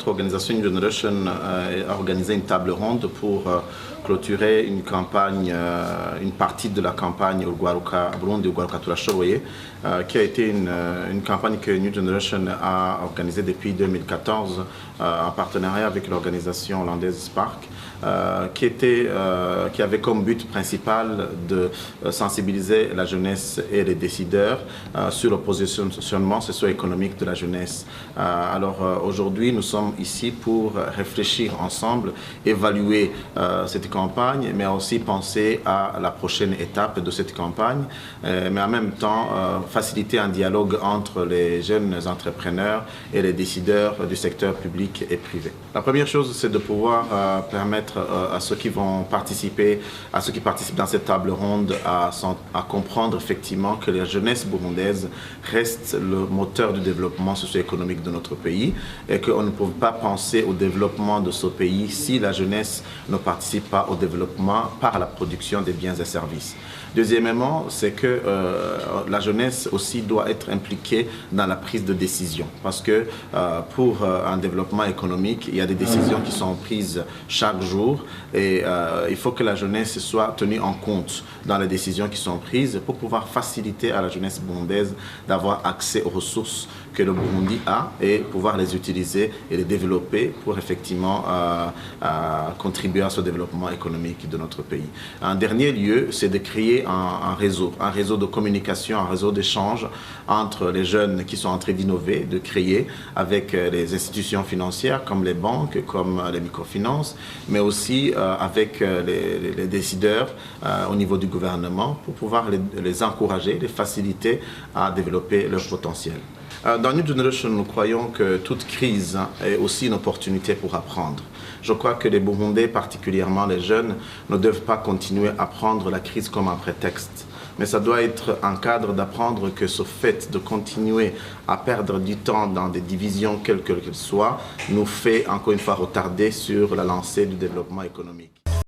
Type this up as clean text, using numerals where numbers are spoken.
notre organisation New Generation a organisé une table ronde pour clôturer une campagne, une partie de la campagne Burundi Urwaruka Turashoboye, qui a été une campagne que New Generation a organisée depuis 2014 en partenariat avec l'organisation hollandaise Spark, qui avait comme but principal de sensibiliser la jeunesse et les décideurs sur le positionnement socio-économique de la jeunesse. Alors aujourd'hui, nous sommes ici pour réfléchir ensemble, évaluer cette campagne, mais aussi penser à la prochaine étape de cette campagne, mais en même temps faciliter un dialogue entre les jeunes entrepreneurs et les décideurs du secteur public et privé. La première chose, c'est de pouvoir permettre à ceux qui vont participer, à ceux qui participent dans cette table ronde, à comprendre effectivement que la jeunesse burundaise reste le moteur du développement socio-économique de notre pays et qu'on ne peut pas penser au développement de ce pays si la jeunesse ne participe pas au développement par la production des biens et services. Deuxièmement, c'est que la jeunesse aussi doit être impliquée dans la prise de décision parce que pour un développement économique, il y a des décisions qui sont prises chaque jour et il faut que la jeunesse soit tenue en compte dans les décisions qui sont prises pour pouvoir faciliter à la jeunesse burundaise d'avoir accès aux ressources que le Burundi a et pouvoir les utiliser et les développer pour effectivement contribuer à ce développement économique de notre pays. En dernier lieu, c'est de créer un réseau de communication, un réseau d'échange entre les jeunes qui sont en train d'innover, de créer avec les institutions financières comme les banques, comme les microfinances, mais aussi avec les décideurs au niveau du gouvernement pour pouvoir les encourager, les faciliter à développer leur potentiel. Dans New Generation, nous croyons que toute crise est aussi une opportunité pour apprendre. Je crois que les Burundais, particulièrement les jeunes, ne doivent pas continuer à prendre la crise comme un prétexte. Mais ça doit être un cadre d'apprendre que ce fait de continuer à perdre du temps dans des divisions quelles qu'elles soient nous fait encore une fois retarder sur la lancée du développement économique.